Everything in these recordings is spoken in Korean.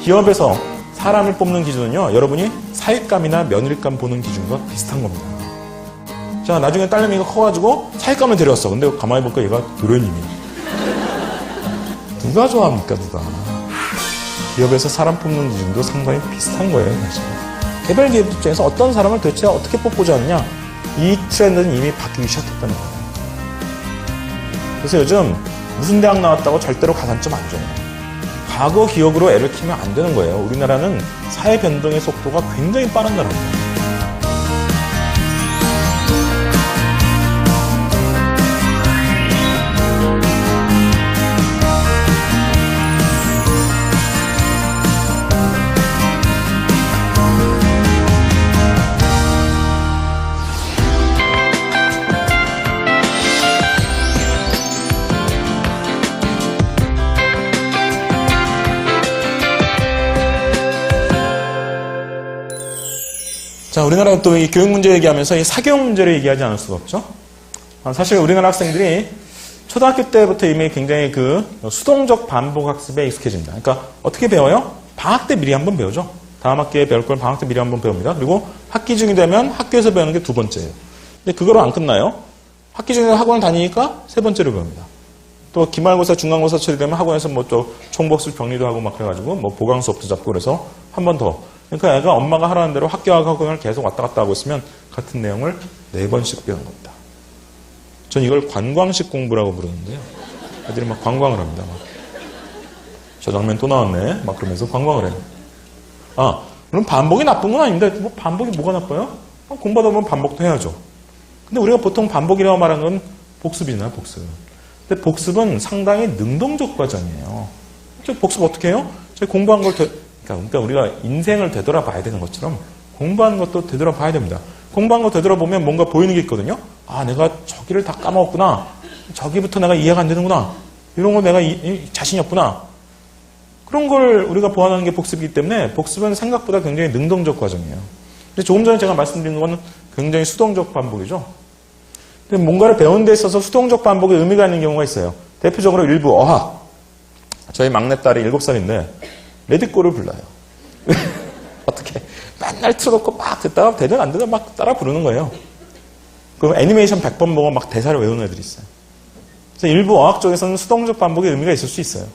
기업에서 사람을 뽑는 기준은요, 여러분이 사익감이나 며느리감 보는 기준과 비슷한 겁니다. 자, 나중에 딸내미가 커가지고 사익감을 데려왔어. 근데 가만히 보니까 얘가 도련님이야. 누가 좋아합니까, 누가? 기업에서 사람 뽑는 기준도 상당히 비슷한 거예요, 사실. 개별 기업 입장에서 어떤 사람을 도대체 어떻게 뽑고자 하느냐, 이 트렌드는 이미 바뀌기 시작했다는 거예요. 그래서 요즘 무슨 대학 나왔다고 절대로 가산점 안 줘요. 과거 기억으로 애를 키면 안 되는 거예요. 우리나라는 사회 변동의 속도가 굉장히 빠른 나라입니다. 자, 우리나라 또 이 교육 문제 얘기하면서 이 사교육 문제를 얘기하지 않을 수가 없죠. 사실 우리나라 학생들이 초등학교 때부터 이미 굉장히 그 수동적 반복 학습에 익숙해집니다. 그러니까 어떻게 배워요? 방학 때 미리 한번 배우죠. 다음 학기에 배울 걸 방학 때 미리 한번 배웁니다. 그리고 학기 중이 되면 학교에서 배우는 게 두 번째예요. 근데 그거로 안 끝나요. 학기 중에 학원을 다니니까 세 번째로 배웁니다. 또 기말고사, 중간고사 처리되면 학원에서 뭐 또 총복습 정리도 하고 막 그래가지고 뭐 보강 수업도 잡고 그래서 한 번 더. 그러니까 애가 엄마가 하라는 대로 학교와 학원을 계속 왔다 갔다 하고 있으면 같은 내용을 4번씩 배우는 겁니다. 전 이걸 관광식 공부라고 부르는데요. 애들이 막 관광을 합니다. 막. 저 장면 또 나왔네. 막 그러면서 관광을 해요. 아, 그럼 반복이 나쁜 건 아닌데 뭐 반복이 뭐가 나빠요? 공부하다 보면 반복도 해야죠. 근데 우리가 보통 반복이라고 말하는 건 복습이잖아요. 복습. 근데 복습은 상당히 능동적 과정이에요. 복습 어떻게 해요? 저희 공부한 걸 그러니까 우리가 인생을 되돌아봐야 되는 것처럼 공부하는 것도 되돌아봐야 됩니다. 공부한 거 되돌아보면 뭔가 보이는 게 있거든요. 아, 내가 저기를 다 까먹었구나. 저기부터 내가 이해가 안 되는구나. 이런 거 내가 자신이 없구나. 그런 걸 우리가 보완하는 게 복습이기 때문에 복습은 생각보다 굉장히 능동적 과정이에요. 근데 조금 전에 제가 말씀드린 건 굉장히 수동적 반복이죠. 근데 뭔가를 배우는 데 있어서 수동적 반복에 의미가 있는 경우가 있어요. 대표적으로 일부 어학. 저희 막내딸이 7살인데 레디꼬를 불러요. 어떻게 맨날 틀어놓고 막 듣다가 되든 안 되든 막 따라 부르는 거예요. 그럼 애니메이션 100번 보고 막 대사를 외우는 애들이 있어요. 그래서 일부 어학 쪽에서는 수동적 반복의 의미가 있을 수 있어요.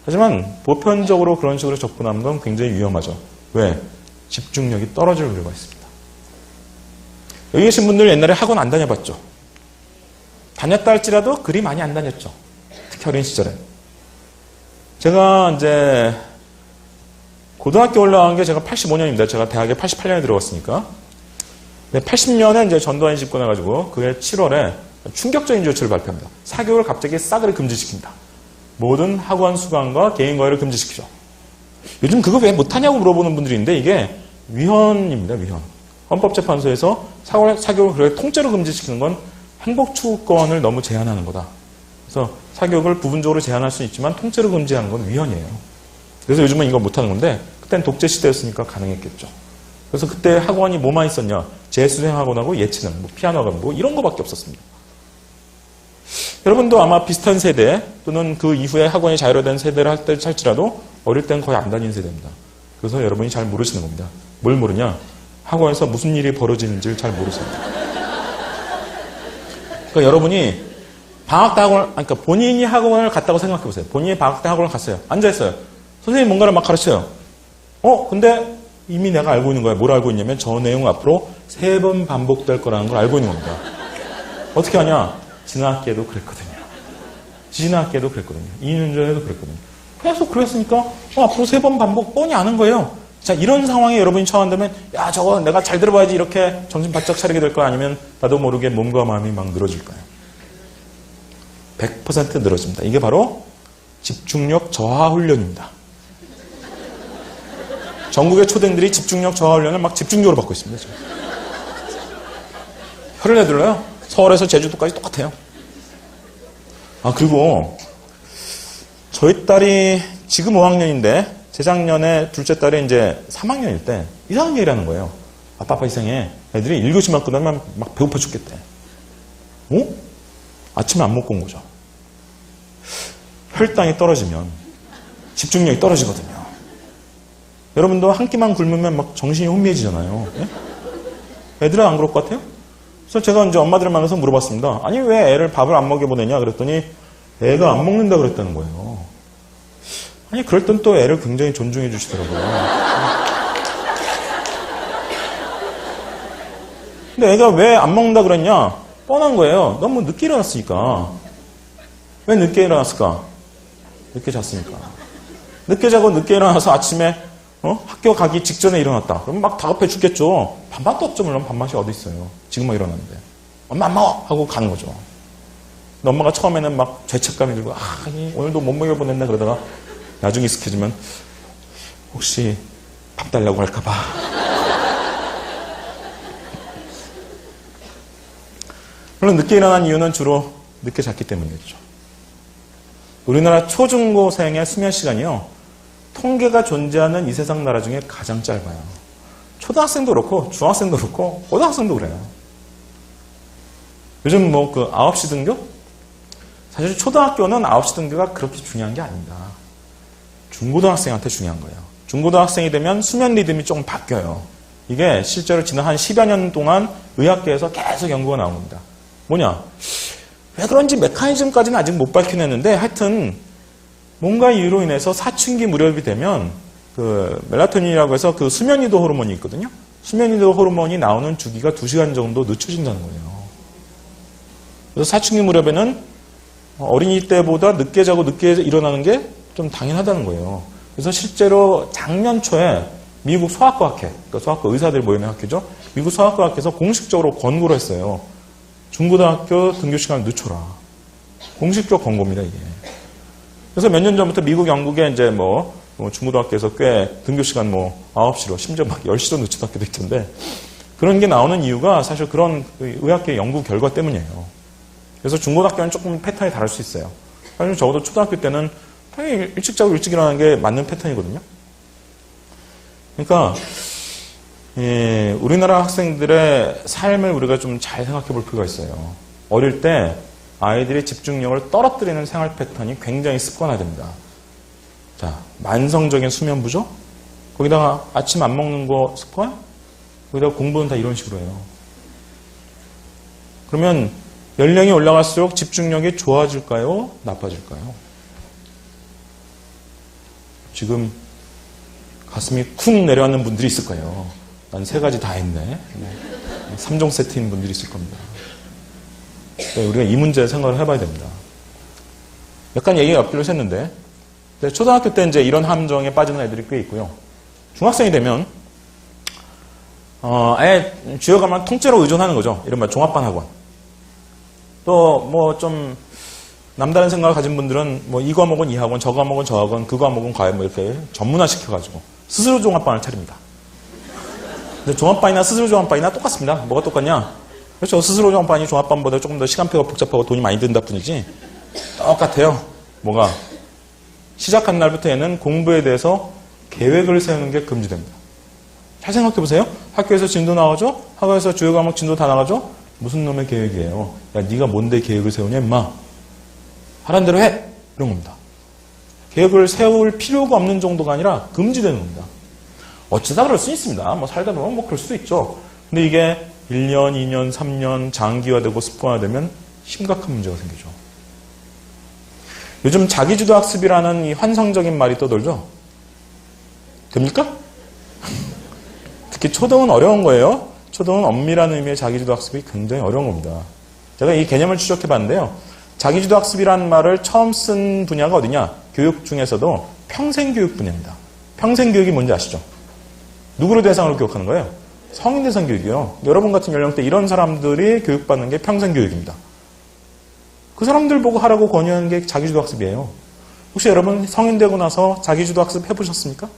하지만 보편적으로 그런 식으로 접근하는 건 굉장히 위험하죠. 왜? 집중력이 떨어질 우려가 있습니다. 여기 계신 분들 옛날에 학원 안 다녀봤죠? 다녔다 할지라도 그리 많이 안 다녔죠. 특히 어린 시절에. 제가 이제 고등학교 올라간 게 제가 85년입니다. 제가 대학에 88년에 들어갔으니까. 80년에 이제 전두환이 집권해가지고 그해 7월에 충격적인 조치를 발표합니다. 사교육을 갑자기 싸그리 금지시킵니다. 모든 학원 수강과 개인과외를 금지시키죠. 요즘 그거 왜 못하냐고 물어보는 분들이 있는데 이게 위헌입니다. 위헌. 헌법재판소에서 사교육을 그렇게 통째로 금지시키는 건 행복추구권을 너무 제한하는 거다. 그래서 사교육을 부분적으로 제한할 수는 있지만 통째로 금지하는 건 위헌이에요. 그래서 요즘은 이거 못하는 건데 그땐 독재시대였으니까 가능했겠죠. 그래서 그때 학원이 뭐만 있었냐. 재수생학원하고 예체능, 뭐 피아노 학원, 뭐 이런 거밖에 없었습니다. 여러분도 아마 비슷한 세대 또는 그 이후에 학원이 자유화된 세대를 할 때 찰지라도 어릴 땐 거의 안 다닌 세대입니다. 그래서 여러분이 잘 모르시는 겁니다. 뭘 모르냐? 학원에서 무슨 일이 벌어지는지를 잘 모르세요. 그러니까 여러분이 방학 때 학원을, 그러니까 본인이 학원을 갔다고 생각해 보세요. 본인이 방학 때 학원을 갔어요. 앉아있어요. 선생님이 뭔가를 막 가르쳐요. 근데 이미 내가 알고 있는 거야. 뭘 알고 있냐면 저 내용 앞으로 3번 반복될 거라는 걸 알고 있는 겁니다. 어떻게 하냐? 지난 학기에도 그랬거든요. 지난 학기에도 그랬거든요. 2년 전에도 그랬거든요. 계속 그랬으니까 앞으로 3번 반복 뻔히 아는 거예요. 자, 이런 상황에 여러분이 처한다면 야, 저거 내가 잘 들어봐야지 이렇게 정신 바짝 차리게 될 거야. 아니면 나도 모르게 몸과 마음이 막 늘어질 거예요. 100% 늘어집니다. 이게 바로 집중력 저하 훈련입니다. 전국의 초등들이 집중력 저하 훈련을 막 집중적으로 받고 있습니다. 지금. 혀를 내둘러요. 서울에서 제주도까지 똑같아요. 그리고 저희 딸이 지금 5학년인데 재작년에 둘째 딸이 이제 3학년일 때 이상한 얘기를 하는 거예요. 아빠 이상해. 애들이 1교시만 끝나면 막 배고파 죽겠대. 아침에 안 먹고 온 거죠. 혈당이 떨어지면 집중력이 떨어지거든요. 여러분도 한 끼만 굶으면 막 정신이 혼미해지잖아요. 예? 애들은 안 그럴 것 같아요? 그래서 제가 이제 엄마들을 만나서 물어봤습니다. 아니, 왜 애를 밥을 안 먹여보내냐? 그랬더니 애가 안 먹는다 그랬다는 거예요. 아니, 그럴 땐 또 애를 굉장히 존중해 주시더라고요. 근데 애가 왜 안 먹는다 그랬냐? 뻔한 거예요. 너무 늦게 일어났으니까. 왜 늦게 일어났을까? 늦게 잤으니까. 늦게 자고 늦게 일어나서 아침에 학교 가기 직전에 일어났다. 그럼 막 다급해 죽겠죠. 밥맛도 없죠. 물론 밥맛이 어디 있어요. 지금만 일어났는데. 엄마 안 먹어! 하고 가는 거죠. 근데 엄마가 처음에는 막 죄책감이 들고 오늘도 못 먹여보냈나 그러다가 나중에 익숙해지면 혹시 밥 달라고 할까 봐. 물론 늦게 일어난 이유는 주로 늦게 잤기 때문이겠죠. 우리나라 초중고생의 수면 시간이요. 통계가 존재하는 이 세상 나라 중에 가장 짧아요. 초등학생도 그렇고 중학생도 그렇고 고등학생도 그래요. 요즘 뭐 그 9시 등교? 사실 초등학교는 9시 등교가 그렇게 중요한 게 아닙니다. 중고등학생한테 중요한 거예요. 중고등학생이 되면 수면 리듬이 조금 바뀌어요. 이게 실제로 지난 한 10여 년 동안 의학계에서 계속 연구가 나온 겁니다. 뭐냐? 왜 그런지 메커니즘까지는 아직 못 밝혀냈는데 하여튼 뭔가 이유로 인해서 사춘기 무렵이 되면 그 멜라토닌이라고 해서 그 수면이도 호르몬이 있거든요. 수면이도 호르몬이 나오는 주기가 2시간 정도 늦춰진다는 거예요. 그래서 사춘기 무렵에는 어린이 때보다 늦게 자고 늦게 일어나는 게 좀 당연하다는 거예요. 그래서 실제로 작년 초에 미국 소아과학회, 그러니까 소아과 의사들 모이는 학회죠. 미국 소아과학회에서 공식적으로 권고를 했어요. 중고등학교 등교 시간을 늦춰라. 공식적 권고입니다, 이게. 그래서 몇 년 전부터 미국, 영국에 이제 뭐 중고등학교에서 꽤 등교 시간 9시로, 심지어 막 10시로 늦춘 학교도 있던데, 그런 게 나오는 이유가 사실 그런 의학계 연구 결과 때문이에요. 그래서 중고등학교는 조금 패턴이 다를 수 있어요. 사실 적어도 초등학교 때는 당연히 일찍 자고 일찍 일어나는 게 맞는 패턴이거든요. 그러니까, 우리나라 학생들의 삶을 우리가 좀 잘 생각해 볼 필요가 있어요. 어릴 때 아이들의 집중력을 떨어뜨리는 생활 패턴이 굉장히 습관화됩니다. 자, 만성적인 수면 부족? 거기다가 아침 안 먹는 거 습관? 거기다가 공부는 다 이런 식으로 해요. 그러면 연령이 올라갈수록 집중력이 좋아질까요? 나빠질까요? 지금 가슴이 쿵 내려앉는 분들이 있을 거예요. 난 3가지 다 했네. 3종 세트인 분들이 있을 겁니다. 우리가 이 문제 생각을 해봐야 됩니다. 약간 얘기가 옆길로 샜는데, 초등학교 때 이제 이런 함정에 빠지는 애들이 꽤 있고요. 중학생이 되면, 아예 주요 과목을 통째로 의존하는 거죠. 이른바 종합반 학원. 또, 좀, 남다른 생각을 가진 분들은 이 과목은 이 학원, 저 과목은 저 학원, 그 과목은 과외 이렇게 전문화 시켜가지고 스스로 종합반을 차립니다. 근데 종합반이나 스스로 종합반이나 똑같습니다. 뭐가 똑같냐? 그렇죠. 스스로 종합반이 종합반보다 조금 더 시간표가 복잡하고 돈이 많이 든다 뿐이지 똑같아요. 뭐가? 시작한 날부터 얘는 공부에 대해서 계획을 세우는 게 금지됩니다. 잘 생각해 보세요. 학교에서 진도 나와줘? 학교에서 주요 과목 진도 다 나가줘? 무슨 놈의 계획이에요? 야, 네가 뭔데 계획을 세우냐, 임마? 하라는 대로 해! 이런 겁니다. 계획을 세울 필요가 없는 정도가 아니라 금지되는 겁니다. 어쩌다 그럴 수 있습니다. 살다 보면 그럴 수도 있죠. 근데 이게 1년, 2년, 3년 장기화되고 습관화되면 심각한 문제가 생기죠. 요즘 자기주도 학습이라는 이 환상적인 말이 떠돌죠. 됩니까? 특히 초등은 어려운 거예요. 초등은 엄밀한 의미의 자기주도 학습이 굉장히 어려운 겁니다. 제가 이 개념을 추적해 봤는데요. 자기주도 학습이라는 말을 처음 쓴 분야가 어디냐? 교육 중에서도 평생교육 분야입니다. 평생교육이 뭔지 아시죠? 누구를 대상으로 교육하는 거예요? 성인 대상 교육이요. 여러분 같은 연령대 이런 사람들이 교육받는 게 평생교육입니다. 그 사람들 보고 하라고 권유하는 게 자기주도 학습이에요. 혹시 여러분 성인 되고 나서 자기주도 학습 해보셨습니까?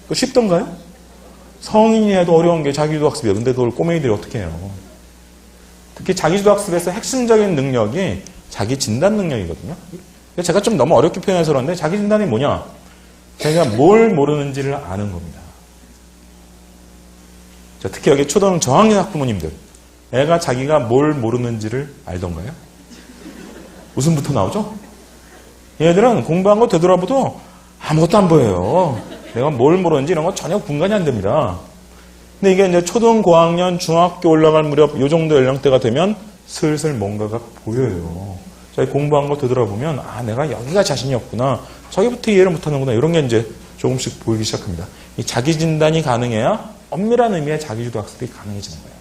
그거 쉽던가요? 성인이 해도 어려운 게 자기주도 학습이에요. 근데 그걸 꼬맹이들이 어떻게 해요? 특히 자기주도 학습에서 핵심적인 능력이 자기 진단 능력이거든요. 제가 좀 너무 어렵게 표현해서 그런데 자기 진단이 뭐냐? 자기가 뭘 모르는지를 아는 겁니다. 자, 특히 여기 초등 저학년 학부모님들, 애가 자기가 뭘 모르는지를 알던가요? 웃음부터 나오죠? 얘들은 공부한 거 되돌아봐도 아무것도 안 보여요. 내가 뭘 모르는지 이런 거 전혀 분간이 안 됩니다. 근데 이게 이제 초등 고학년, 중학교 올라갈 무렵 요 정도 연령대가 되면 슬슬 뭔가가 보여요. 자기 공부한 거 되돌아보면 아 내가 여기가 자신이 없구나. 자기부터 이해를 못하는구나. 이런 게 이제 조금씩 보이기 시작합니다. 이 자기 진단이 가능해야 엄밀한 의미의 자기주도 학습이 가능해지는 거예요.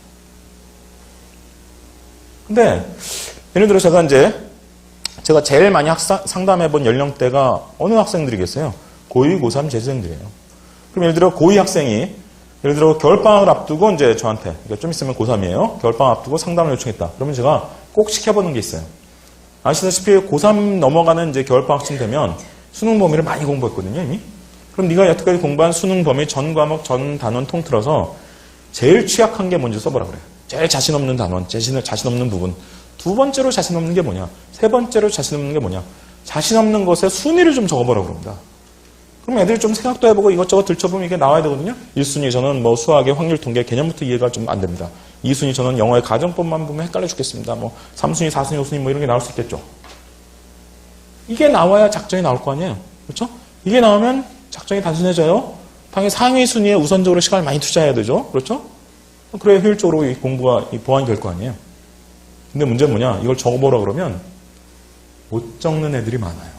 근데 예를 들어 제가 제일 많이 상담해 본 연령대가 어느 학생들이겠어요? 고2, 고3 재수생들이에요. 그럼 예를 들어 고2 학생이 예를 들어 겨울방학을 앞두고 이제 저한테 좀 있으면 고3이에요. 겨울방학 앞두고 상담을 요청했다. 그러면 제가 꼭 시켜보는 게 있어요. 아시다시피 고3 넘어가는 이제 겨울방학쯤 되면 수능 범위를 많이 공부했거든요, 이미. 그럼 네가 여태까지 공부한 수능 범위 전 과목 전 단원 통틀어서 제일 취약한 게 뭔지 써보라 그래요. 제일 자신 없는 단원, 자신 없는 부분. 두 번째로 자신 없는 게 뭐냐? 세 번째로 자신 없는 게 뭐냐? 자신 없는 것의 순위를 좀 적어보라고 그럽니다. 그럼 애들이 좀 생각도 해보고 이것저것 들춰보면 이게 나와야 되거든요. 1순위 저는 뭐 수학의 확률 통계 개념부터 이해가 좀 안 됩니다. 2순위 저는 영어의 가정법만 보면 헷갈려 죽겠습니다. 뭐 3순위, 4순위, 5순위 뭐 이런 게 나올 수 있겠죠. 이게 나와야 작전이 나올 거 아니에요. 그렇죠? 이게 나오면 작전이 단순해져요. 당연히 상위 순위에 우선적으로 시간을 많이 투자해야 되죠. 그렇죠? 그래야 효율적으로 이 공부가 보완이 될 거 아니에요. 근데 문제는 뭐냐? 이걸 적어보라 그러면 못 적는 애들이 많아요.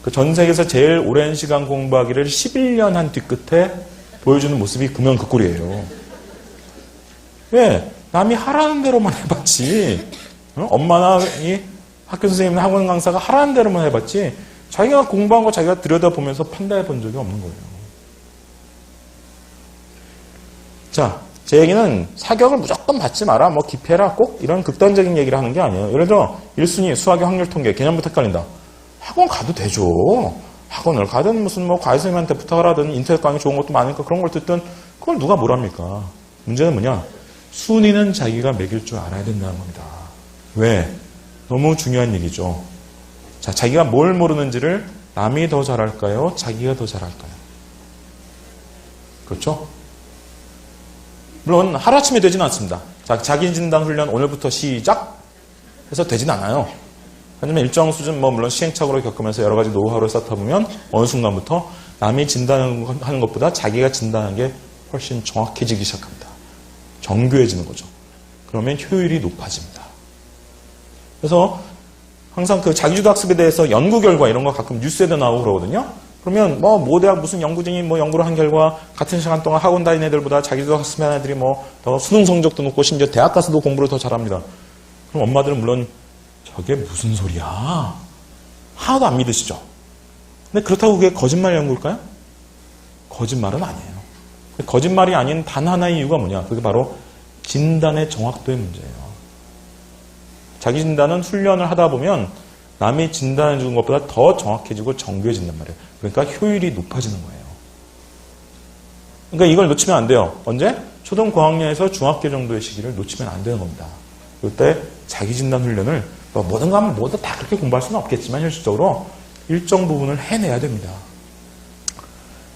그 전 세계에서 제일 오랜 시간 공부하기를 11년 한 뒤끝에 보여주는 모습이 금연극골이에요. 왜? 남이 하라는 대로만 해봤지. 엄마나 이 학교 선생님이나 학원 강사가 하라는 대로만 해봤지 자기가 공부한 거 자기가 들여다보면서 판단해 본 적이 없는 거예요. 자, 제 얘기는 사격을 무조건 받지 마라, 뭐 기패라 꼭 이런 극단적인 얘기를 하는 게 아니에요. 예를 들어 1순위 수학의 확률 통계 개념부터 헷갈린다. 학원 가도 되죠. 학원을 가든 무슨 뭐 과외 선생님한테 부탁을 하든 인터넷 강의 좋은 것도 많으니까 그런 걸 듣든 그걸 누가 뭐랍니까? 문제는 뭐냐? 순위는 자기가 매길 줄 알아야 된다는 겁니다. 왜? 너무 중요한 얘기죠. 자, 자기가 뭘 모르는지를 남이 더 잘할까요? 자기가 더 잘할까요? 그렇죠? 물론 하루아침에 되지는 않습니다. 자, 자기진단 훈련 오늘부터 시작 해서 되진 않아요. 하지만 일정 수준 물론 시행착오를 겪으면서 여러 가지 노하우를 쌓다 보면 어느 순간부터 남이 진단하는 것보다 자기가 진단하는 게 훨씬 정확해지기 시작합니다. 정교해지는 거죠. 그러면 효율이 높아집니다. 그래서 항상 그 자기주도 학습에 대해서 연구 결과 이런 거 가끔 뉴스에도 나오고 그러거든요. 그러면 모 대학 무슨 연구진이 연구를 한 결과 같은 시간 동안 학원 다니는 애들보다 자기주도 학습하는 애들이 더 수능 성적도 높고 심지어 대학 가서도 공부를 더 잘합니다. 그럼 엄마들은 물론 저게 무슨 소리야? 하나도 안 믿으시죠? 근데 그렇다고 그게 거짓말 연구일까요? 거짓말은 아니에요. 거짓말이 아닌 단 하나의 이유가 뭐냐? 그게 바로 진단의 정확도의 문제예요. 자기 진단은 훈련을 하다 보면 남이 진단해 주는 것보다 더 정확해지고 정교해진단 말이에요. 그러니까 효율이 높아지는 거예요. 그러니까 이걸 놓치면 안 돼요. 언제? 초등 고학년에서 중학교 정도의 시기를 놓치면 안 되는 겁니다. 그때 자기 진단 훈련을 모든 거 하면 모두 다 그렇게 공부할 수는 없겠지만 현실적으로 일정 부분을 해내야 됩니다.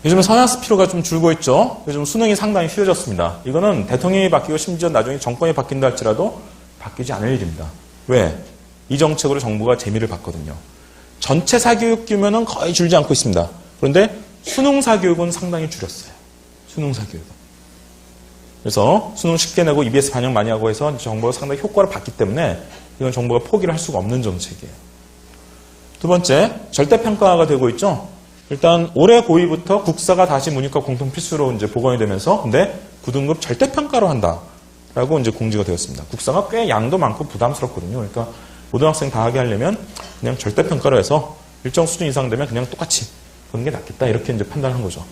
요즘은 선학습 필요가 좀 줄고 있죠. 요즘 수능이 상당히 쉬워졌습니다. 이거는 대통령이 바뀌고 심지어 나중에 정권이 바뀐다 할지라도 바뀌지 않을 일입니다. 왜? 이 정책으로 정부가 재미를 봤거든요. 전체 사교육 규모는 거의 줄지 않고 있습니다. 그런데 수능 사교육은 상당히 줄였어요. 수능 사교육은. 그래서 수능 쉽게 내고 EBS 반영 많이 하고 해서 정부가 상당히 효과를 봤기 때문에 이건 정부가 포기를 할 수가 없는 정책이에요. 두 번째, 절대평가가 되고 있죠. 일단 올해 고2부터 국사가 다시 문이과 공통 필수로 이제 복원이 되면서 근데 9등급 절대평가로 한다라고 이제 공지가 되었습니다. 국사가 꽤 양도 많고 부담스럽거든요. 그러니까 고등학생 다 하게 하려면 그냥 절대평가로 해서 일정 수준 이상 되면 그냥 똑같이 보는 게 낫겠다. 이렇게 이제 판단한 거죠.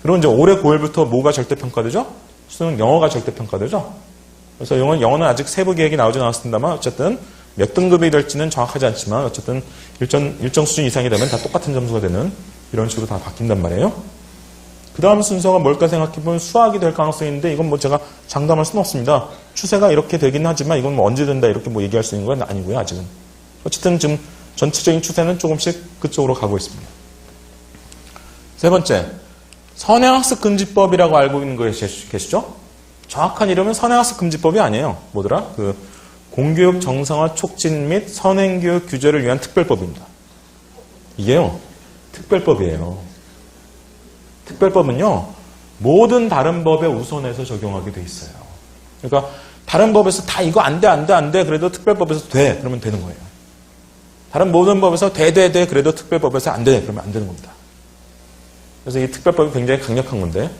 그리고 이제 올해 9월부터 뭐가 절대평가되죠? 수능 영어가 절대평가되죠? 그래서 영어는 아직 세부 계획이 나오지 않았습니다만 어쨌든 몇 등급이 될지는 정확하지 않지만 어쨌든 일정 수준 이상이 되면 다 똑같은 점수가 되는 이런 식으로 다 바뀐단 말이에요. 그 다음 순서가 뭘까 생각해보면 수학이 될 가능성이 있는데 이건 제가 장담할 수는 없습니다. 추세가 이렇게 되긴 하지만 이건 언제 된다 이렇게 얘기할 수 있는 건 아니고요. 아직은. 어쨌든 지금 전체적인 추세는 조금씩 그쪽으로 가고 있습니다. 세 번째, 선행학습금지법이라고 알고 있는 거 계시죠? 정확한 이름은 선행학습금지법이 아니에요. 뭐더라? 공교육 정상화 촉진 및 선행교육 규제를 위한 특별법입니다. 이게요, 특별법이에요. 특별법은요, 모든 다른 법에 우선해서 적용하게 돼 있어요. 그러니까 다른 법에서 다 이거 안 돼. 그래도 특별법에서 돼. 그러면 되는 거예요. 다른 모든 법에서 돼. 그래도 특별법에서 안 돼. 그러면 안 되는 겁니다. 그래서 이 특별법이 굉장히 강력한 건데,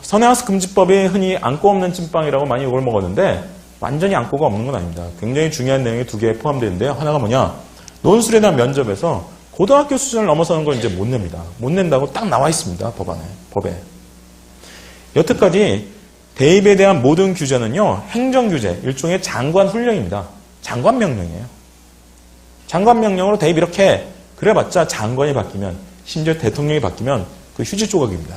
선행학습 금지법이 흔히 안고 없는 찐빵이라고 많이 욕을 먹었는데, 완전히 안고가 없는 건 아닙니다. 굉장히 중요한 내용이 두 개에 포함되어 있는데요. 하나가 뭐냐? 논술에 대한 면접에서 고등학교 수준을 넘어서는 걸 이제 못 냅니다. 못 낸다고 딱 나와 있습니다. 법에. 여태까지 대입에 대한 모든 규제는요, 행정규제, 일종의 장관 훈령입니다. 장관 명령이에요. 장관 명령으로 대입 이렇게 그래봤자 장관이 바뀌면, 심지어 대통령이 바뀌면 그 휴지 조각입니다.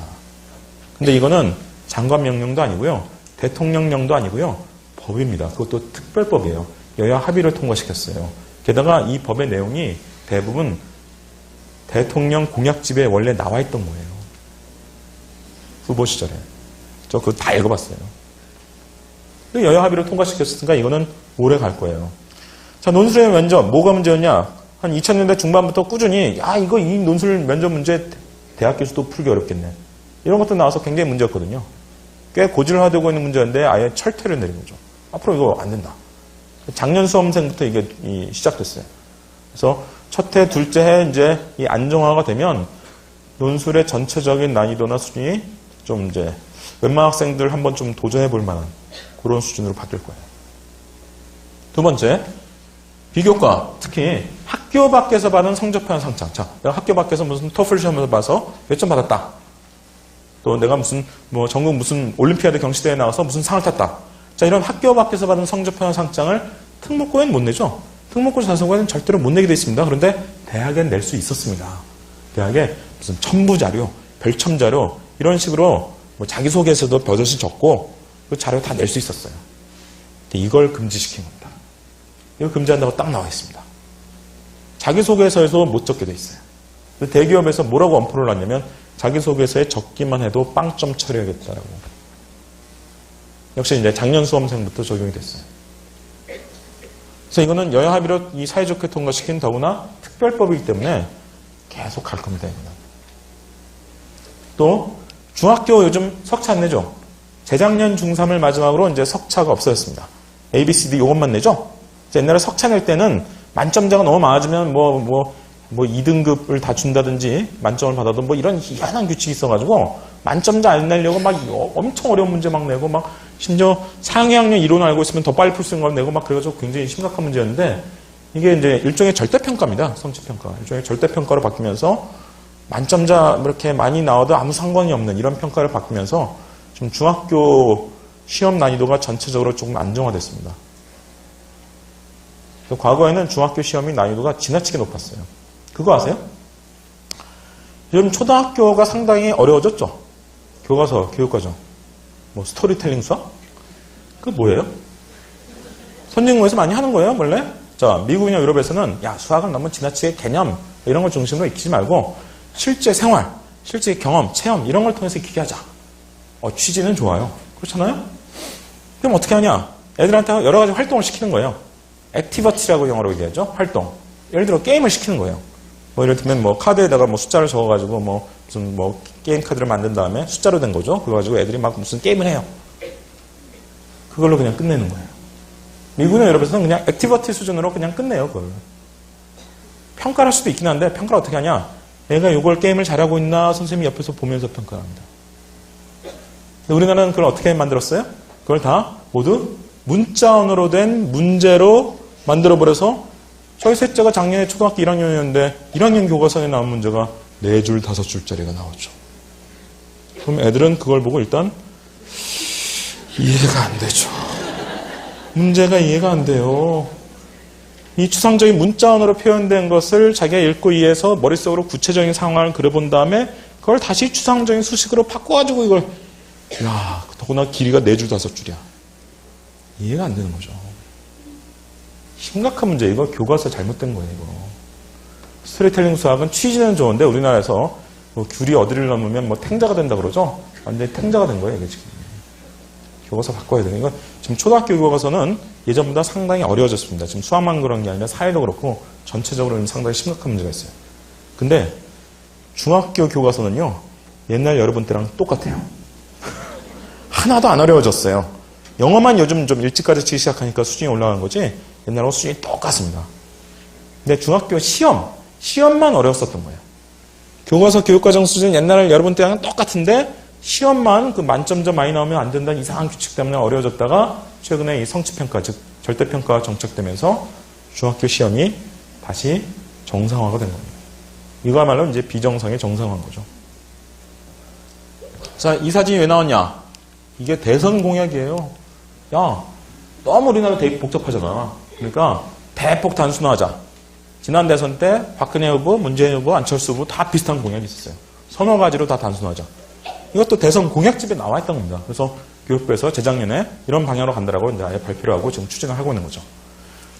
근데 이거는 장관 명령도 아니고요, 대통령령도 아니고요, 법입니다. 그것도 특별법이에요. 여야 합의를 통과시켰어요. 게다가 이 법의 내용이 대부분 대통령 공약집에 원래 나와 있던 거예요. 후보 시절에. 저 그거 다 읽어봤어요. 여야 합의를 통과시켰으니까 이거는 오래 갈 거예요. 자, 논술의 면접, 뭐가 문제였냐? 한 2000년대 중반부터 꾸준히, 이 논술 면접 문제 대학교에서도 풀기 어렵겠네. 이런 것도 나와서 굉장히 문제였거든요. 꽤 고질화되고 있는 문제였는데 아예 철퇴를 내린 거죠. 앞으로 이거 안 된다. 작년 수험생부터 이게 시작됐어요. 그래서 첫 해, 둘째 해 이제 이 안정화가 되면 논술의 전체적인 난이도나 수준이 좀 이제 웬만한 학생들 한번 좀 도전해 볼 만한 그런 수준으로 바뀔 거예요. 두 번째, 비교과, 특히 학교 밖에서 받은 성적표현 상장. 자, 내가 학교 밖에서 무슨 토플 시험에서 봐서 몇 점 받았다. 또 내가 전국 무슨 올림피아드 경시대회에 나와서 무슨 상을 탔다. 자, 이런 학교 밖에서 받은 성적표현 상장을 특목고에는 못 내죠. 특목고 자소고에는 절대로 못 내게 돼 있습니다. 그런데 대학엔 낼 수 있었습니다. 대학에 무슨 첨부자료, 별첨자료 이런 식으로 자기소개서도 버젓이 적고 그 자료 다 낼 수 있었어요. 근데 이걸 금지시킨 겁니다. 이거 금지한다고 딱 나와 있습니다. 자기소개서에서 못 적게 돼 있어요. 대기업에서 뭐라고 엄포를 놨냐면 자기소개서에 적기만 해도 빵점 처리하겠다라고. 역시 이제 작년 수험생부터 적용이 됐어요. 그래서 이거는 여야 합의로 이 사회좋게 통과시킨 더구나 특별법이기 때문에 계속 갈 겁니다. 이거는. 또 중학교 요즘 석차 안 내죠. 재작년 중3을 마지막으로 이제 석차가 없어졌습니다. A, B, C, D 이것만 내죠. 옛날에 석차 낼 때는 만점자가 너무 많아지면 2등급을 다 준다든지 만점을 받아도 이런 희한한 규칙이 있어가지고 만점자 안 내려고 막 엄청 어려운 문제 막 내고 막 심지어 상위학년 이론 알고 있으면 더 빨리 풀 수 있는 걸 내고 막 그래가지고 굉장히 심각한 문제였는데 이게 이제 일종의 절대평가입니다. 성취평가. 일종의 절대평가로 바뀌면서 만점자 이렇게 많이 나와도 아무 상관이 없는 이런 평가를 바뀌면서 좀 중학교 시험 난이도가 전체적으로 조금 안정화됐습니다. 과거에는 중학교 시험이 난이도가 지나치게 높았어요. 그거 아세요? 요즘 초등학교가 상당히 어려워졌죠? 교과서, 교육과정. 스토리텔링 수학? 그게 뭐예요? 선진국에서 많이 하는 거예요, 원래? 자, 미국이나 유럽에서는 수학은 너무 지나치게 개념 이런 걸 중심으로 익히지 말고 실제 생활, 실제 경험, 체험 이런 걸 통해서 익히게 하자. 취지는 좋아요. 그렇잖아요? 그럼 어떻게 하냐? 애들한테 여러 가지 활동을 시키는 거예요. 액티비티라고 영어로 얘기하죠. 활동. 예를 들어 게임을 시키는 거예요. 예를 들면 카드에다가 숫자를 적어가지고 무슨 게임 카드를 만든 다음에 숫자로 된 거죠. 그거 가지고 애들이 막 무슨 게임을 해요. 그걸로 그냥 끝내는 거예요. 미국이나 유럽에서는 그냥 액티비티 수준으로 그냥 끝내요. 그걸. 평가를 할 수도 있긴 한데 평가를 어떻게 하냐? 얘가 이걸 게임을 잘하고 있나 선생님이 옆에서 보면서 평가를 합니다. 근데 우리나라는 그걸 어떻게 만들었어요? 그걸 다 모두 문자언어로 된 문제로 만들어버려서 저희 셋째가 작년에 초등학교 1학년이었는데 1학년 교과서에 나온 문제가 4줄, 5줄짜리가 나오죠. 그럼 애들은 그걸 보고 일단 이해가 안 되죠. 문제가 이해가 안 돼요. 이 추상적인 문자언어로 표현된 것을 자기가 읽고 이해해서 머릿속으로 구체적인 상황을 그려본 다음에 그걸 다시 추상적인 수식으로 바꿔가지고 이걸 더구나 길이가 4줄, 5줄이야. 이해가 안 되는 거죠. 심각한 문제. 이거 교과서 잘못된 거예요. 이거. 스토리텔링 수학은 취지는 좋은데 우리나라에서 귤이 어디를 넘으면 탱자가 된다 그러죠. 완전히 탱자가 된 거예요. 이게 지금. 교과서 바꿔야 돼요. 이거 지금 초등학교 교과서는 예전보다 상당히 어려워졌습니다. 지금 수학만 그런 게 아니라 사회도 그렇고 전체적으로 상당히 심각한 문제가 있어요. 근데 중학교 교과서는요, 옛날 여러분 때랑 똑같아요. 하나도 안 어려워졌어요. 영어만 요즘 좀 일찍 가르치기 시작하니까 수준이 올라간 거지, 옛날하고 수준이 똑같습니다. 근데 중학교 시험만 어려웠었던 거예요. 교과서 교육과정 수준 옛날 여러분 때랑 똑같은데, 시험만 그 만점점 많이 나오면 안 된다는 이상한 규칙 때문에 어려워졌다가, 최근에 이 성취평가, 즉, 절대평가가 정착되면서 중학교 시험이 다시 정상화가 된 겁니다. 이거야말로 이제 비정상의 정상화인 거죠. 자, 이 사진이 왜 나왔냐? 이게 대선 공약이에요. 야, 너무 우리나라 되게 복잡하잖아. 그러니까 대폭 단순화하자. 지난 대선 때 박근혜 후보, 문재인 후보, 안철수 후보 다 비슷한 공약이 있었어요. 서너 가지로 다 단순화하자. 이것도 대선 공약집에 나와 있던 겁니다. 그래서 교육부에서 재작년에 이런 방향으로 간다라고 이제 아예 발표를 하고 지금 추진을 하고 있는 거죠.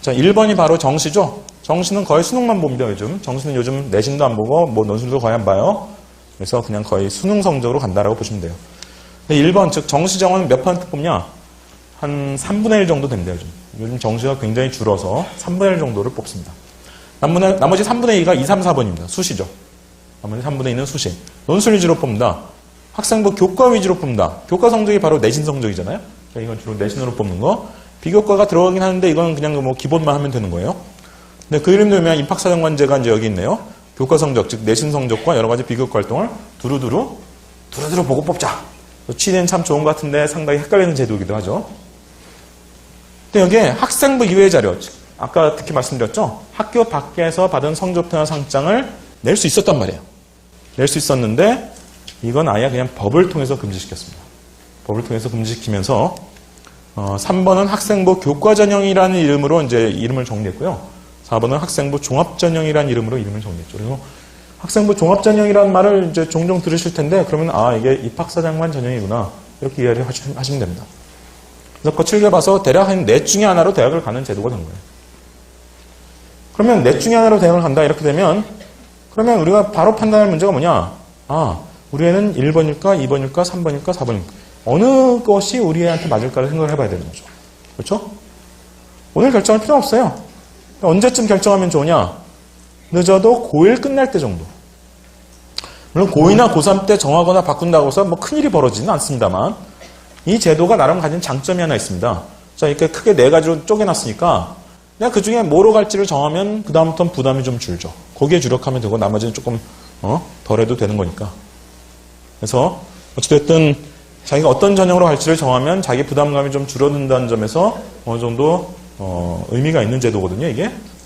자, 1번이 바로 정시죠. 정시는 거의 수능만 봅니다, 요즘. 정시는 요즘 내신도 안 보고, 뭐 논술도 거의 안 봐요. 그래서 그냥 거의 수능 성적으로 간다라고 보시면 돼요. 1번, 즉, 정시 정원은 몇 퍼센트 뽑냐? 한 3분의 1 정도 됩니다, 요즘. 요즘 정시가 굉장히 줄어서 3분의 1 정도를 뽑습니다. 나머지 3분의 2가 2, 3, 4번입니다. 수시죠. 나머지 3분의 2는 수시. 논술 위주로 뽑는다. 학생부 교과 위주로 뽑는다. 교과 성적이 바로 내신 성적이잖아요. 자, 이건 주로 내신으로 뽑는 거. 비교과가 들어가긴 하는데 이건 그냥 뭐 기본만 하면 되는 거예요. 근데 그 이름도 보면 입학사정관제가 이제 여기 있네요. 교과 성적, 즉 내신 성적과 여러 가지 비교과 활동을 두루두루 보고 뽑자. 취지는 참 좋은 것 같은데 상당히 헷갈리는 제도이기도 하죠. 근데 여기에 학생부 이외의 자료, 아까 특히 말씀드렸죠. 학교 밖에서 받은 성적표나 상장을 낼 수 있었단 말이에요. 낼 수 있었는데 이건 아예 그냥 법을 통해서 금지시켰습니다. 법을 통해서 금지시키면서 3번은 학생부 교과전형이라는 이름으로 이제 이름을 정리했고요. 4번은 학생부 종합전형이라는 이름으로 이름을 정리했죠. 그리고 학생부 종합전형이라는 말을 이제 종종 들으실 텐데, 그러면 이게 입학사정관 전형이구나. 이렇게 이해를 하시면 됩니다. 그래서 거칠게 봐서 대략 한 넷 중에 하나로 대학을 가는 제도가 된 거예요. 그러면 넷 중에 하나로 대학을 간다. 이렇게 되면, 그러면 우리가 바로 판단할 문제가 뭐냐? 우리 애는 1번일까, 2번일까, 3번일까, 4번일까. 어느 것이 우리 애한테 맞을까를 생각을 해봐야 되는 거죠. 그렇죠? 오늘 결정할 필요 없어요. 언제쯤 결정하면 좋으냐? 늦어도 고1 끝날 때 정도. 물론 고2나 고3 때 정하거나 바꾼다고 해서 뭐 큰일이 벌어지지는 않습니다만, 이 제도가 나름 가진 장점이 하나 있습니다. 자, 이렇게 크게 네 가지로 쪼개놨으니까 그냥 그 중에 뭐로 갈지를 정하면 그 다음부터는 부담이 좀 줄죠. 거기에 주력하면 되고 나머지는 조금 덜 해도 되는 거니까. 그래서 어찌됐든 자기가 어떤 전형으로 갈지를 정하면 자기 부담감이 좀 줄어든다는 점에서 어느 정도 의미가 있는 제도거든요, 이게.